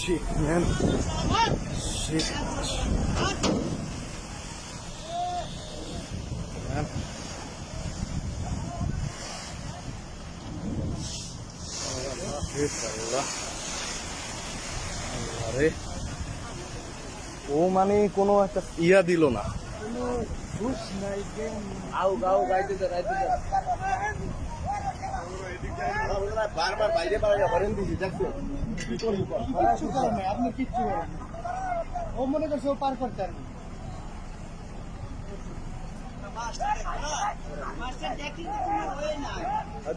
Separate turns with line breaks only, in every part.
Shit, man. Shit. Man. আরে ও মানে কোনো একটা ইয়া দিল না। বারবার বাইরে বারেন দিছি দেখছো আপনি কিচ্ছু করেন ও মনে করছে ও পার করতে পারবে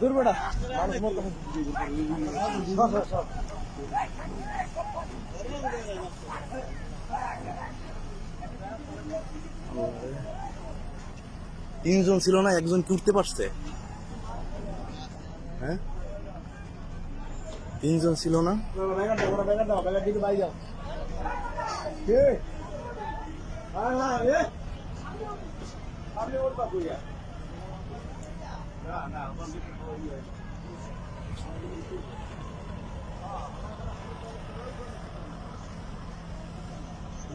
দূর বেটা মানুষ মতো 3 জন ছিল না, একজন কি উঠতে পারছে? হ্যাঁ 3 জন ছিল না?